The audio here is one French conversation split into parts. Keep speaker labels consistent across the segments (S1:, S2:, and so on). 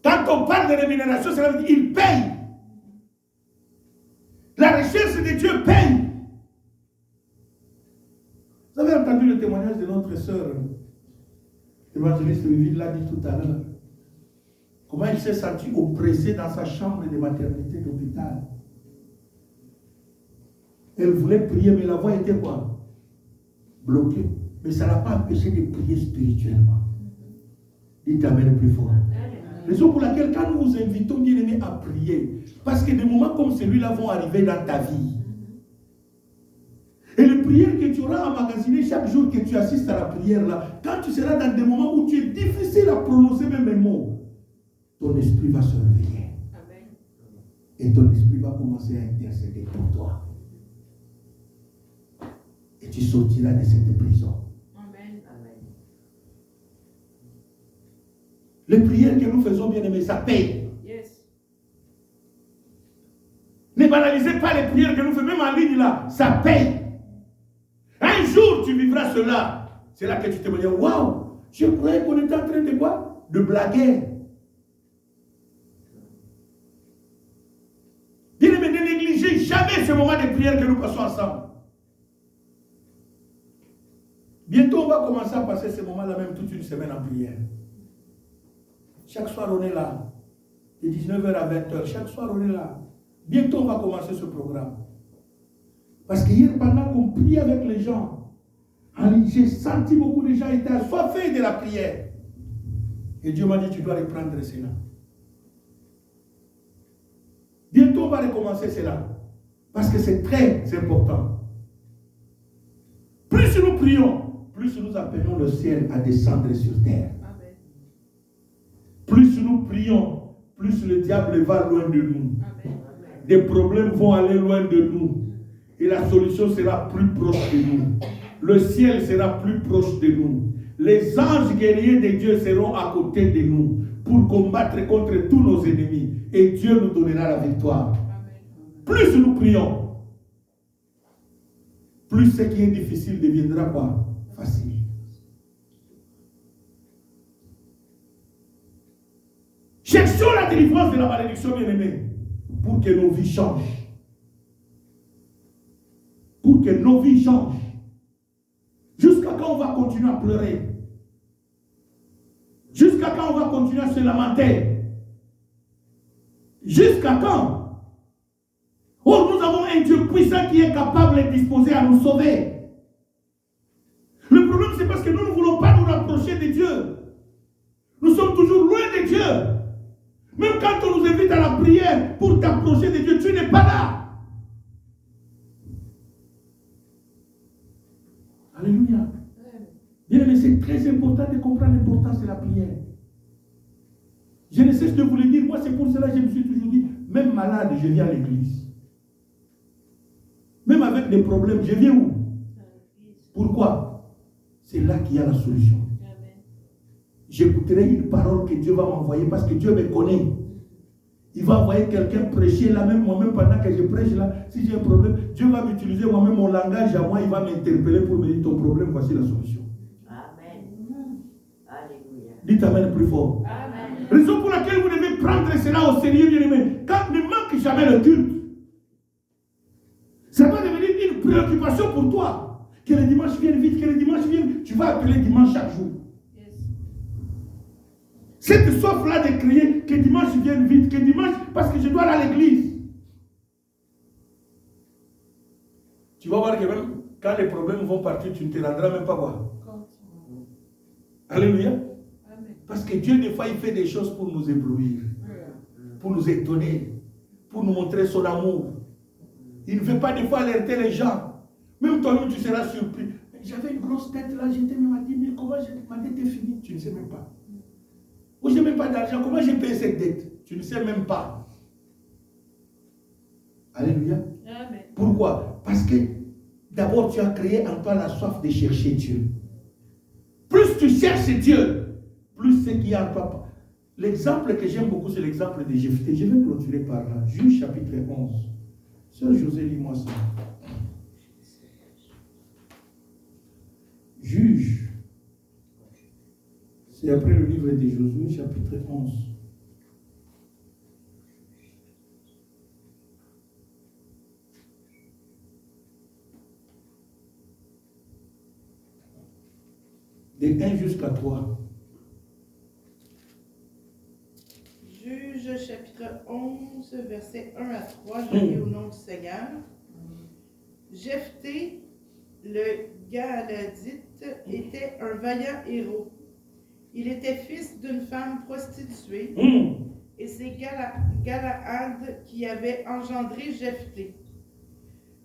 S1: Quand on parle de rémunération, cela veut dire qu'il paye. La recherche de Dieu paye. Vous avez entendu le témoignage de notre sœur, l'évangéliste Viville l'a dit tout à l'heure. Comment il s'est senti oppressé dans sa chambre de maternité d'hôpital. Elle voulait prier, mais la voix était quoi? Bloquée. Mais ça ne l'a pas empêché de prier spirituellement. Dites Amen plus fort. Raison pour laquelle, quand nous vous invitons, bien aimés, à prier, parce que des moments comme celui-là vont arriver dans ta vie. Et les prières que tu auras emmagasinées chaque jour que tu assistes à la prière là, quand tu seras dans des moments où tu es difficile à prononcer même les mots, ton esprit va se réveiller. Amen. Et ton esprit va commencer à intercéder pour toi. Et tu sortiras de cette prison. Amen. Amen. Les prières que nous faisons, bien aimés, ça paye. Yes. Ne banalisez pas les prières que nous faisons, même en ligne là, ça paye. Un jour, tu vivras cela. C'est là que tu te dis, waouh, je croyais qu'on était en train de quoi? De blaguer. Bien-aimé, ne négligez jamais ce moment de prière que nous passons ensemble. Bientôt, on va commencer à passer ce moment-là, même toute une semaine en prière. Chaque soir, on est là. De 19h à 20h. Chaque soir, on est là. Bientôt, on va commencer ce programme. Parce qu'hier, pendant qu'on prie avec les gens, j'ai senti beaucoup de gens étaient assoiffés de la prière. Et Dieu m'a dit, tu dois reprendre cela. Bientôt, on va recommencer cela. Parce que c'est très important. Plus nous prions, plus nous appelons le ciel à descendre sur terre. Amen. Plus nous prions, plus le diable va loin de nous. Amen. Des problèmes vont aller loin de nous. Et la solution sera plus proche de nous. Le ciel sera plus proche de nous. Les anges guerriers de Dieu seront à côté de nous pour combattre contre tous nos ennemis. Et Dieu nous donnera la victoire. Amen. Plus nous prions, plus ce qui est difficile deviendra quoi? Facile. Cherchons la délivrance de la malédiction, bien-aimée, pour que nos vies changent. Pour que nos vies changent. Jusqu'à quand on va continuer à pleurer? Jusqu'à quand on va continuer à se lamenter? Jusqu'à quand? Oh, nous avons un Dieu puissant qui est capable et disposé à nous sauver. Le problème, c'est parce que nous ne voulons pas nous rapprocher de Dieu. Nous sommes toujours loin de Dieu. Même quand on nous invite à la prière pour t'approcher de Dieu, tu n'es pas là. Alléluia. Bien, mais c'est très important de comprendre l'importance de la prière. Je ne cesse de vous le dire. Moi, c'est pour cela que je me suis toujours dit, même malade, je viens à l'église. Même avec des problèmes, je viens où? Pourquoi? C'est là qu'il y a la solution. J'écouterai une parole que Dieu va m'envoyer parce que Dieu me connaît. Il va envoyer quelqu'un prêcher là, même moi-même pendant que je prêche là, si j'ai un problème, Dieu va m'utiliser moi-même mon langage à moi, il va m'interpeller pour me dire ton problème, voici la solution. Amen. Alléluia. Dites Amen plus fort. Amen. Raison pour laquelle vous devez prendre cela au sérieux, bien-aimé. Quand ne manque jamais le culte. Ça va devenir une préoccupation pour toi. Que le dimanche vienne vite, que le dimanche vienne. Tu vas appeler dimanche chaque jour. Cette soif-là de crier que dimanche vienne vite, que dimanche, parce que je dois aller à l'église. Tu vas voir que même quand les problèmes vont partir, tu ne te rendras même pas voir. Alléluia. Amen. Parce que Dieu, des fois, il fait des choses pour nous éblouir, pour nous étonner, pour nous montrer son amour. Il ne veut pas des fois alerter les gens. Même toi-même, tu seras surpris. J'avais une grosse tête là, j'étais même à dire, mais comment ma tête est finie? Tu ne sais même pas. Ou je n'ai même pas d'argent, comment j'ai payé cette dette? Tu ne sais même pas. Alléluia. Amen. Pourquoi? Parce que d'abord tu as créé en toi la soif de chercher Dieu. Plus tu cherches Dieu, plus ce qu'il y a en toi. L'exemple que j'aime beaucoup, c'est l'exemple de Jephthé. Je vais clôturer par là. Juge chapitre 11. Sœur José, lis-moi ça. Juge. C'est après le livre de Josué, chapitre 11. De 1 jusqu'à 3.
S2: Juge chapitre 11, versets 1 à 3, je lis au nom du Seigneur. Jephthé, le Galadite, était un vaillant héros. Il était fils d'une femme prostituée, et c'est Galaad qui avait engendré Jephthé.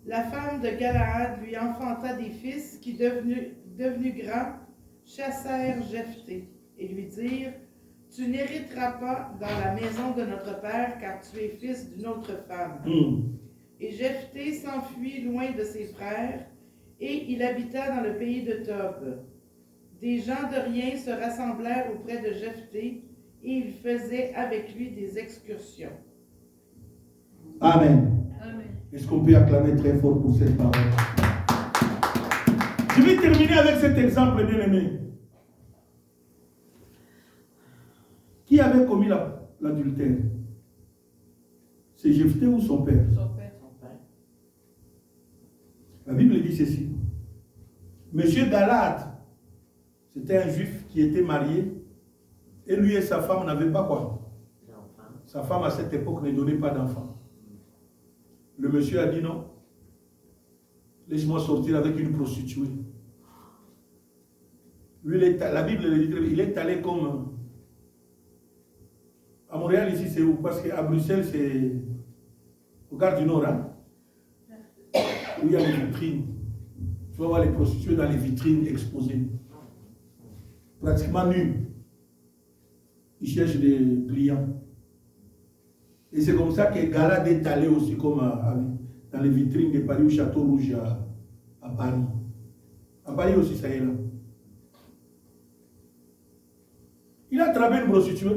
S2: La femme de Galaad lui enfanta des fils qui, devenus grands, chassèrent Jephthé et lui dirent: tu n'hériteras pas dans la maison de notre père, car tu es fils d'une autre femme. Et Jephthé s'enfuit loin de ses frères, et il habita dans le pays de Tob. Des gens de rien se rassemblèrent auprès de Jephthé, et ils faisaient avec lui des excursions.
S1: Amen.
S2: Amen.
S1: Est-ce qu'on peut acclamer très fort pour cette parole? Je vais terminer avec cet exemple, bien-aimé. Qui avait commis l'adultère? C'est Jephthé ou son père?
S2: Son père.
S1: La Bible dit ceci. Monsieur Galaad, c'était un juif qui était marié, et lui et sa femme n'avaient pas quoi? Sa femme à cette époque ne donnait pas d'enfant. Le monsieur a dit non. Laisse-moi sortir avec une prostituée. Lui, la Bible le dit, il est allé comme... À Montréal, ici, c'est où? Parce qu'à Bruxelles, c'est au Gare du Nord, hein? Où il y a les vitrines. Tu vas voir les prostituées dans les vitrines exposées. Pratiquement nues. Ils cherchent des clients. Et c'est comme ça que Galaad est allé aussi comme dans les vitrines de Paris, au Château Rouge à Paris. À Paris aussi, ça y est là. Il a attrapé une prostituée.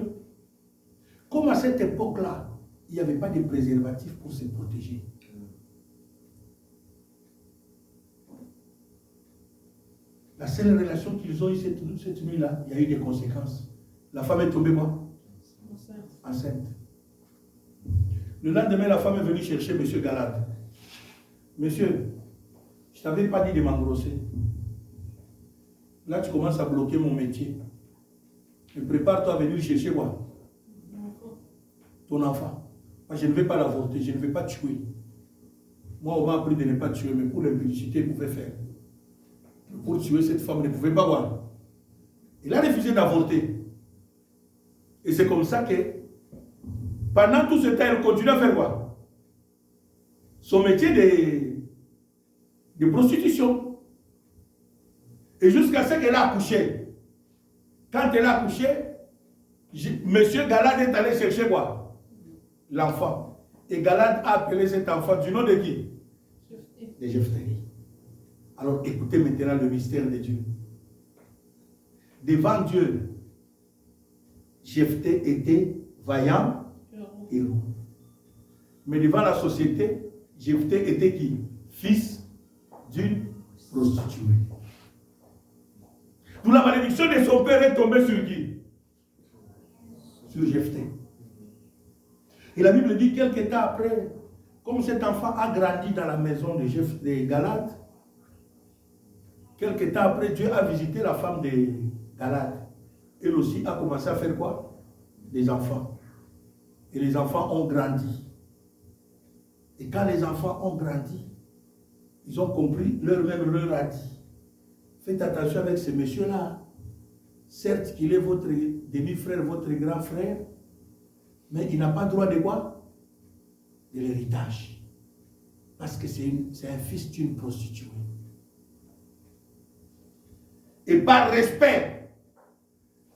S1: Comme à cette époque-là, il n'y avait pas de préservatif pour se protéger. La seule relation qu'ils ont eue cette nuit-là, il y a eu des conséquences. La femme est tombée quoi? Enceinte. Le lendemain, la femme est venue chercher M. Galaad. Monsieur, je ne t'avais pas dit de m'engrosser. Là, tu commences à bloquer mon métier. Mais prépare-toi à venir chercher quoi? Ton enfant. Moi, je ne vais pas l'avorter, je ne vais pas tuer. Moi, on m'a appris de ne pas tuer, mais pour l'impudicité, il pouvait faire. Pour tuer cette femme, il ne pouvait pas voir. Il a refusé d'avorter. Et c'est comme ça que, pendant tout ce temps, elle continue à faire quoi? Son métier de prostitution. Et jusqu'à ce qu'elle a accouché. Quand elle a accouché, Monsieur Galaad est allé chercher quoi? L'enfant. Et Galaad a appelé cet enfant du nom de qui? De Jephthé. Alors écoutez maintenant le mystère de Dieu. Devant Dieu, Jephthé était vaillant héros. Mais devant la société, Jephthé était qui? Fils d'une prostituée. D'où la malédiction de son père est tombée sur qui? Sur Jephthé. Et la Bible dit quelques temps après, comme cet enfant a grandi dans la maison de Galaad, quelques temps après, Dieu a visité la femme de Galaad. Elle aussi a commencé à faire quoi? Des enfants. Et les enfants ont grandi. Et quand les enfants ont grandi, ils ont compris, leur mère leur a dit, faites attention avec ce monsieur-là. Certes qu'il est votre demi-frère, votre grand frère, mais il n'a pas droit de quoi? De l'héritage. Parce que c'est un fils d'une prostituée. Et par respect,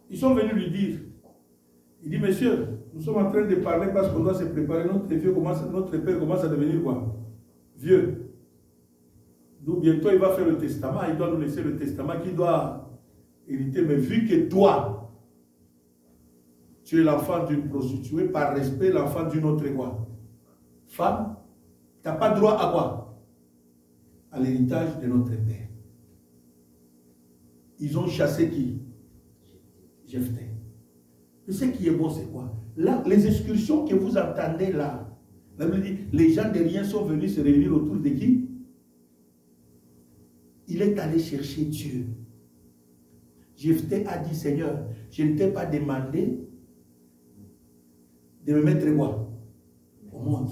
S1: ils sont venus lui dire, il dit, monsieur, nous sommes en train de parler parce qu'on doit se préparer. Notre père commence à devenir quoi? Vieux. Donc bientôt il va faire le testament, il doit nous laisser le testament qui doit hériter. Mais vu que toi, tu es l'enfant d'une prostituée, par respect, l'enfant d'une autre quoi? Femme, tu n'as pas droit à quoi? À l'héritage de notre père. Ils ont chassé qui? Jephthé. Et ce qui est bon, c'est quoi? Là, les excursions que vous entendez là, la Bible dit, les gens de rien sont venus se réunir autour de qui? Il est allé chercher Dieu. Jephthé a dit, Seigneur, je ne t'ai pas demandé de me mettre quoi? Au monde.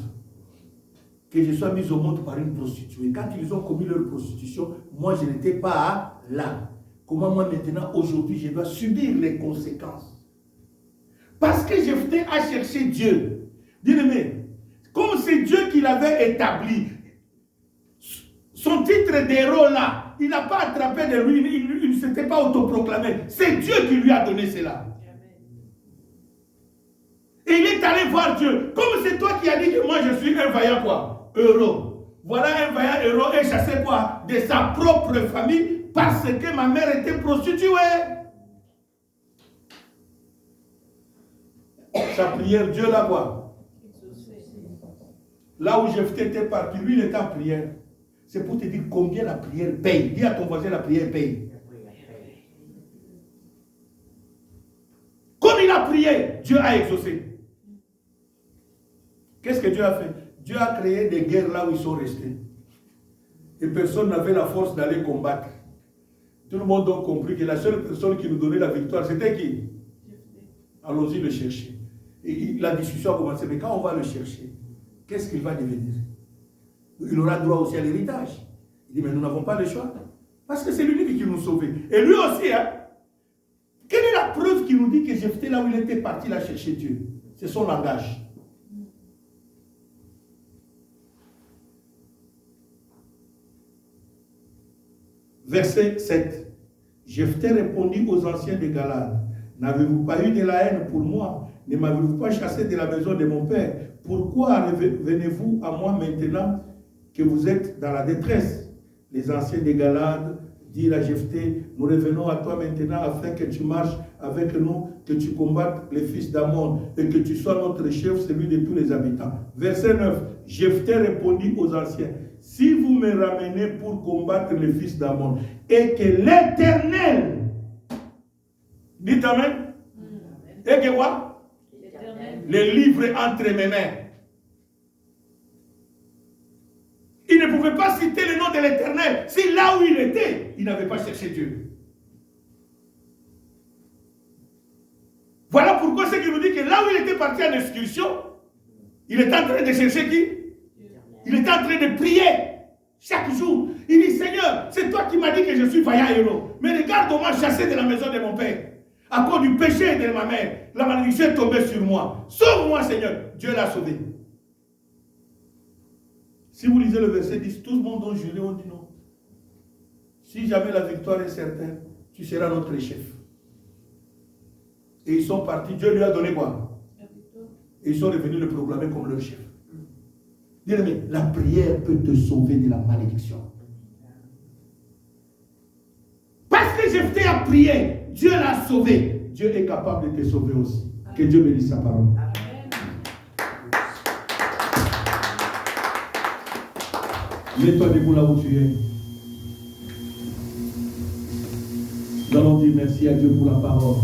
S1: Que je sois mis au monde par une prostituée. Quand ils ont commis leur prostitution, moi je n'étais pas là. Comment moi maintenant, aujourd'hui, je dois subir les conséquences? Parce que Jephthé a cherché Dieu. Bien-aimé, comme c'est Dieu qui l'avait établi, son titre d'héros là, il n'a pas attrapé de lui, il ne s'était pas autoproclamé. C'est Dieu qui lui a donné cela. Et il est allé voir Dieu. Comme c'est toi qui as dit que moi je suis un vaillant quoi? Héros. Voilà un vaillant héros et chassé quoi? De sa propre famille parce que ma mère était prostituée. Sa prière, Dieu là quoi? Là où Jephthé était parti, lui il était en prière. C'est pour te dire combien la prière paye. Dis à ton voisin, la prière paye. Comme il a prié, Dieu a exaucé. Qu'est-ce que Dieu a fait? Dieu a créé des guerres là où ils sont restés. Et personne n'avait la force d'aller combattre. Tout le monde a compris que la seule personne qui nous donnait la victoire, c'était qui? Allons-y le chercher. Et la discussion a commencé. Mais quand on va le chercher, qu'est-ce qu'il va devenir? Il aura droit aussi à l'héritage. Il dit, mais nous n'avons pas le choix. Parce que c'est l'unique qui nous sauvait. Et lui aussi, hein. Quelle est la preuve qui nous dit que Jephthé, là où il était parti, là chercher Dieu? C'est son langage. Verset 7. Jephthé répondit aux anciens de Galade, n'avez-vous pas eu de la haine pour moi? Ne m'avez-vous pas chassé de la maison de mon père? Pourquoi venez-vous à moi maintenant que vous êtes dans la détresse? Les anciens de Galade dirent à Jephthé, nous revenons à toi maintenant afin que tu marches avec nous, que tu combattes les fils d'Ammon et que tu sois notre chef, celui de tous les habitants. Verset 9. Jephthé répondit aux anciens, si vous me ramenez pour combattre les fils d'Ammon et que l'Éternel, dites Amen, et que quoi? Les livre entre mes mains. Il ne pouvait pas citer le nom de l'Éternel si là où il était, il n'avait pas cherché Dieu. Voilà pourquoi c'est qu'il nous dit que là où il était parti en excursion, il était en train de chercher qui? Il était en train de prier chaque jour. Il dit, Seigneur, c'est toi qui m'as dit que je suis vaillant héros. Mais regarde, on m'a chassé de la maison de mon père. À cause du péché de ma mère, la malédiction est tombée sur moi. Sauve-moi, Seigneur. Dieu l'a sauvé. Si vous lisez le verset 10, tout le monde ont juré, on dit non. Si jamais la victoire est certaine, tu seras notre chef. Et ils sont partis. Dieu lui a donné quoi? Et ils sont revenus le proclamer comme leur chef. Dis-le, la prière peut te sauver de la malédiction. Parce que Jephthé a prié, Dieu l'a sauvé. Dieu est capable de te sauver aussi. Que Dieu bénisse sa parole. Mets-toi debout là où tu es. Nous allons dire merci à Dieu pour la parole.